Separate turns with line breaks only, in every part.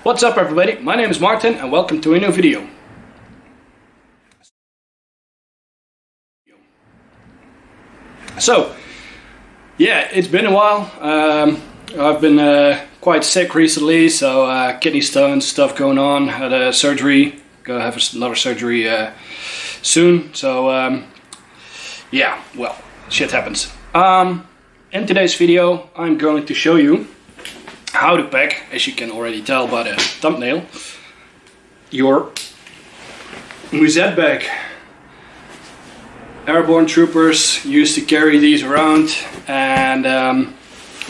What's up everybody, my name is Martin and welcome to a new video. So, yeah, it's been a while. I've been quite sick recently, so kidney stones stuff going on. Had a surgery, gonna have another surgery soon. So, yeah, well, shit happens. In today's video, I'm going to show you how to pack, as you can already tell by the thumbnail, your musette bag. Airborne troopers used to carry these around and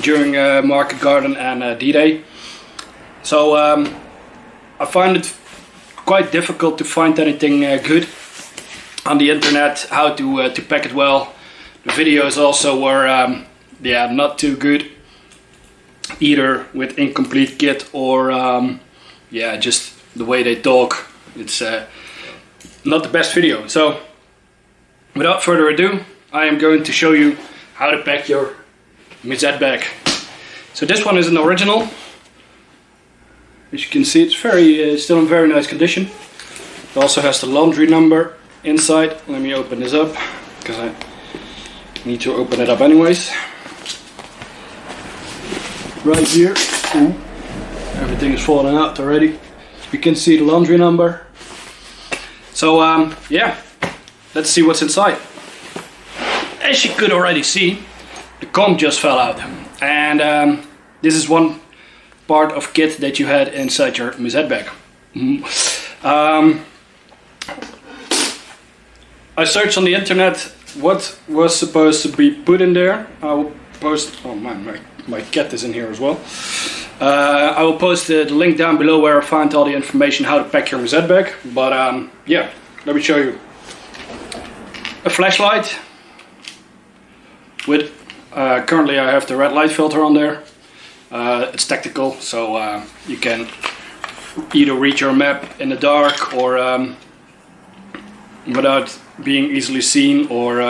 during Market Garden and D-Day. So I find it quite difficult to find anything good on the internet, how to pack it well. The videos also were yeah, not too good, either with incomplete kit or yeah, just the way they talk. It's not the best video. So without further ado, I am going to show you how to pack your musette bag. So this one is an original. As you can see, it's very still in very nice condition. It also has the laundry number inside. Let me open this up because I need to open it up anyways. Right here. Ooh, everything is falling out already. You can see the laundry number. So yeah, let's see what's inside. As you could already see, the comb just fell out, and this is one part of kit that you had inside your musette bag. I searched on the internet what was supposed to be put in there. I will post. Oh man, my cat is in here as well. I will post the link down below where I found all the information how to pack your musette bag. But yeah, let me show you. A flashlight with currently I have the red light filter on there. It's tactical, so you can either read your map in the dark or without being easily seen, or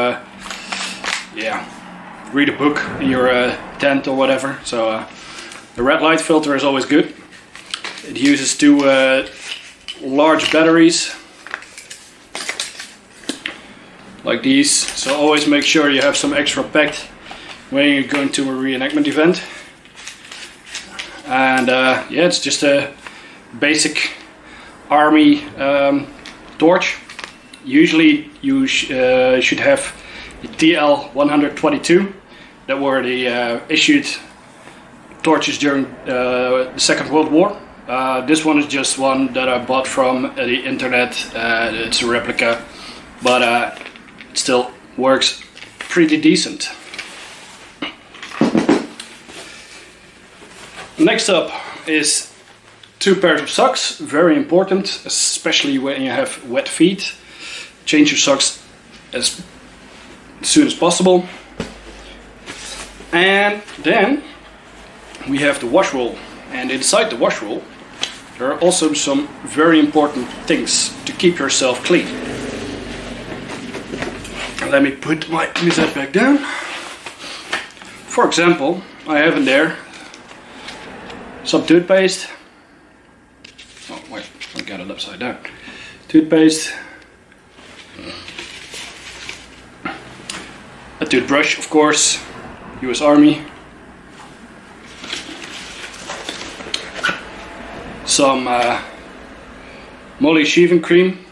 yeah, read a book in your tent or whatever. So the red light filter is always good. It uses two large batteries like these, so always make sure you have some extra packed when you're going to a reenactment event. And yeah, it's just a basic army torch. Usually you should have the TL-122 that were the issued torches during the Second World War. This one is just one that I bought from the internet. It's a replica, but it still works pretty decent. Next up is two pairs of socks, very important, especially when you have wet feet. Change your socks as soon as possible. And then we have the wash roll, and inside the wash roll there are also some very important things to keep yourself clean. Let me put my musette bag down. For example, I have in there some toothpaste. Oh wait, I got it upside down. Toothpaste. A toothbrush, of course, US Army. Some Molly shaving cream.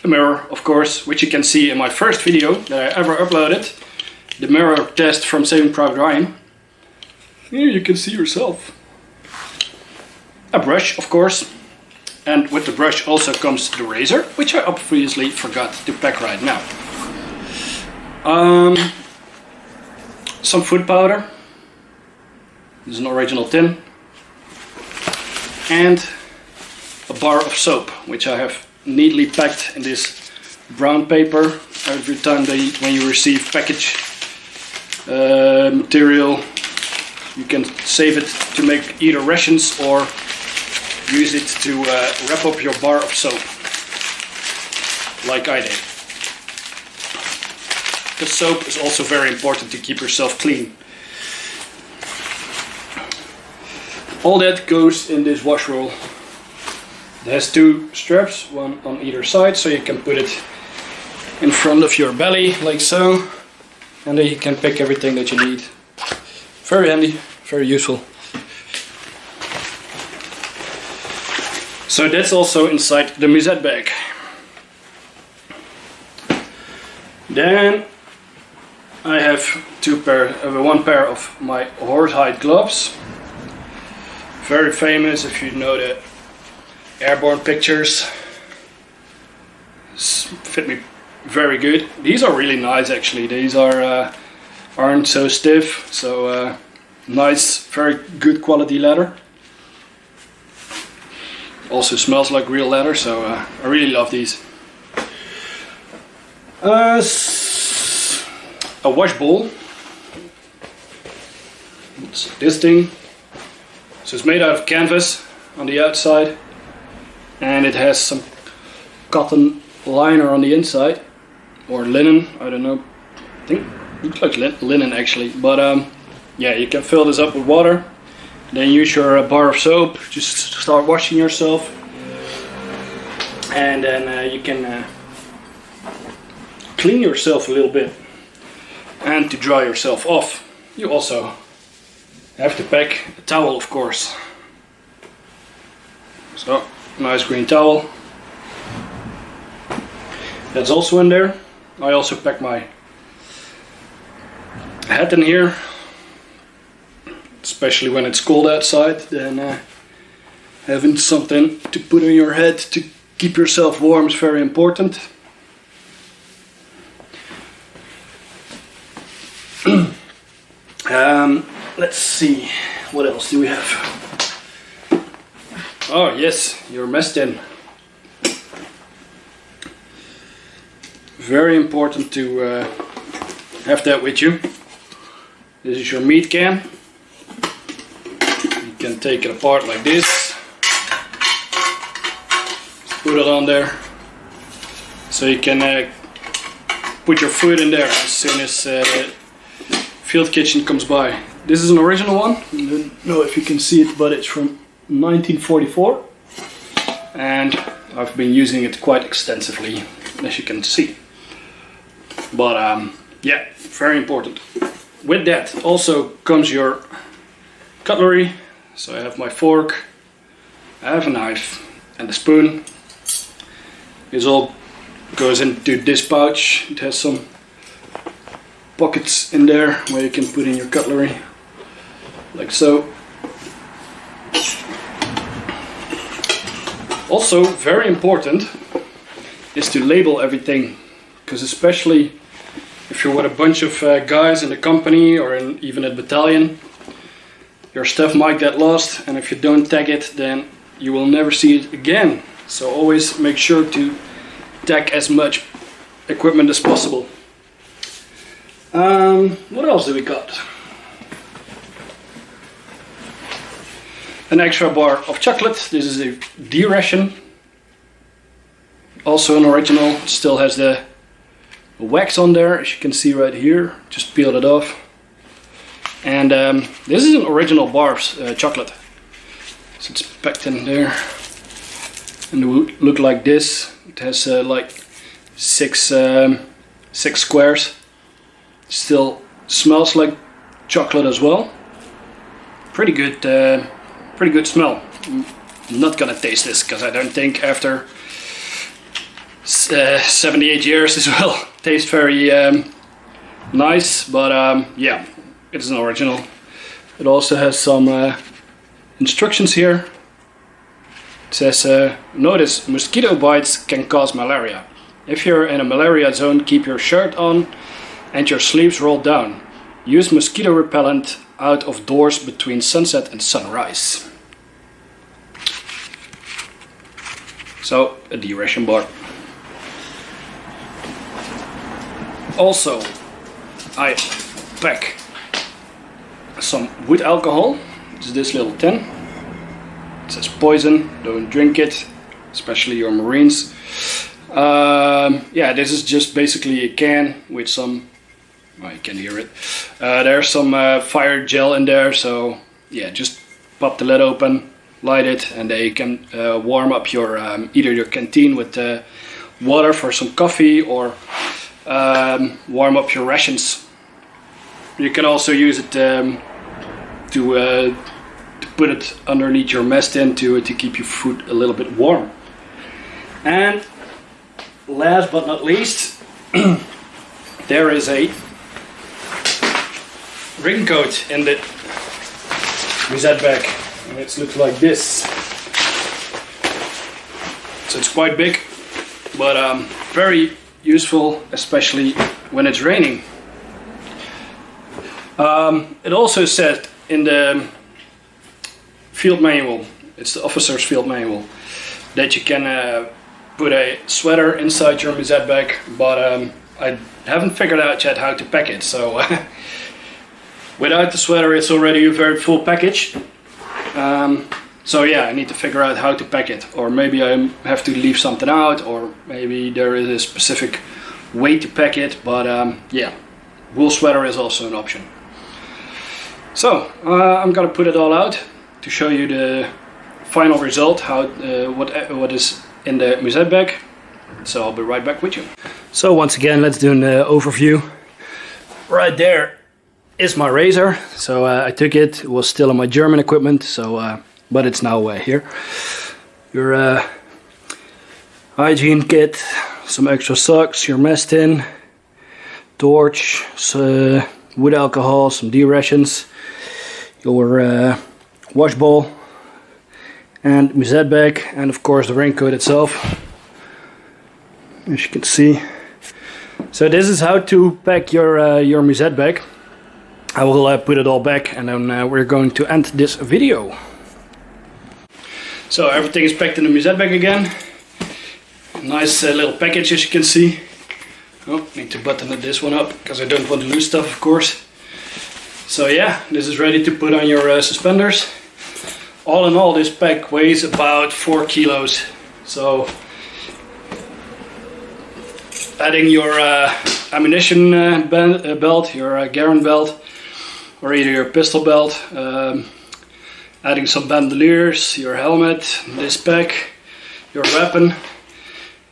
A mirror, of course, which you can see in my first video that I ever uploaded. The mirror test from Saving Private Ryan. Here you can see yourself. A brush, of course. And with the brush also comes the razor, which I obviously forgot to pack right now. Some foot powder. This is an original tin. And a bar of soap, which I have neatly packed in this brown paper. Every time when you receive package material, you can save it to make either rations or use it to wrap up your bar of soap, like I did. The soap is also very important to keep yourself clean. all that goes in this wash roll. It has two straps, one on either side, so you can put it in front of your belly like so, and then you can pick everything that you need. Very handy, very useful. So that's also inside the musette bag. Then I have one pair of my horsehide gloves. Very famous if you know the airborne pictures. Fit me very good. These are really nice actually. These aren't so stiff, so nice, very good quality leather. Also smells like real leather, so I really love these. A wash bowl. It's this thing. So it's made out of canvas on the outside, and it has some cotton liner on the inside, or linen, I don't know. I think it looks like linen actually, but yeah, you can fill this up with water, then use your bar of soap, just start washing yourself, and then you can clean yourself a little bit. And to dry yourself off, you also have to pack a towel, of course. So, nice green towel. That's also in there. I also pack my hat in here, especially when it's cold outside. Then having something to put on your head to keep yourself warm is very important. Let's see, what else do we have? Oh yes, your mess tin. Very important to have that with you. This is your meat can. You can take it apart like this. Put it on there. So you can put your food in there as soon as field kitchen comes by. This is an original one. I don't know if you can see it, but it's from 1944, and I've been using it quite extensively, as you can see. But yeah, very important. With that also comes your cutlery. So I have my fork, I have a knife, and a spoon. This all goes into this pouch. It has some pockets in there where you can put in your cutlery, like so. Also very important is to label everything, because especially if you're with a bunch of guys in a company or even a battalion, your stuff might get lost, and if you don't tag it, then you will never see it again. So always make sure to tag as much equipment as possible. What else do we got? An extra bar of chocolate. This is a D ration. Also an original. It still has the wax on there, as you can see right here. Just peeled it off. And this is an original bar of chocolate. So it's packed in there. And it will look like this. It has like six squares. Still smells like chocolate as well. Pretty good smell. I'm not gonna taste this because I don't think after 78 years this will taste very nice. But yeah, it's an original. It also has some instructions here. It says, notice mosquito bites can cause malaria. If you're in a malaria zone, keep your shirt on and your sleeves rolled down. Use mosquito repellent out of doors between sunset and sunrise. So, a D-ration bar. Also, I pack some wood alcohol. It's this little tin. It says poison, don't drink it, especially your Marines. Yeah, this is just basically a can with some, well, you can hear it. There's some fire gel in there, so yeah, just pop the lid open, light it, and they can warm up your either your canteen with water for some coffee, or warm up your rations. You can also use it to put it underneath your mess tin to keep your food a little bit warm. And last but not least, there is a raincoat in the musette bag, and it looks like this. So it's quite big, but very useful, especially when it's raining. It also said in the field manual, it's the officer's field manual, that you can put a sweater inside your musette bag, but I haven't figured out yet how to pack it. So without the sweater, it's already a very full package. So yeah, I need to figure out how to pack it, or maybe I have to leave something out, or maybe there is a specific way to pack it. But yeah, wool sweater is also an option. So I'm gonna put it all out to show you the final result, how what is in the musette bag. So I'll be right back with you. So once again, let's do an overview. Right there is my razor. So I took it. It was still on my German equipment. So but it's now here. Your hygiene kit, some extra socks, your mess tin, torch, wood alcohol, some D-rations, your wash bowl, and musette bag, and of course the raincoat itself, as you can see. So this is how to pack your musette bag. I will put it all back, and then we're going to end this video. So everything is packed in the musette bag again. Nice little package, as you can see. Oh, need to button this one up because I don't want to lose stuff, of course. So yeah, this is ready to put on your suspenders. All in all, this pack weighs about 4 kilos. So adding your ammunition belt, your Garand belt, or either your pistol belt, adding some bandoliers, your helmet, this pack, your weapon.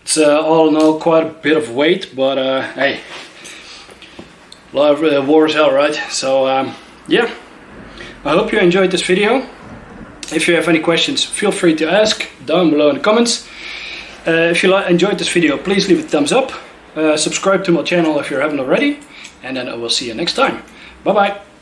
It's all in all quite a bit of weight, but hey, a lot of war is hell, right? So yeah, I hope you enjoyed this video. If you have any questions, feel free to ask down below in the comments. If you enjoyed this video, please leave a thumbs up. Subscribe to my channel if you haven't already, and then I will see you next time. Bye bye.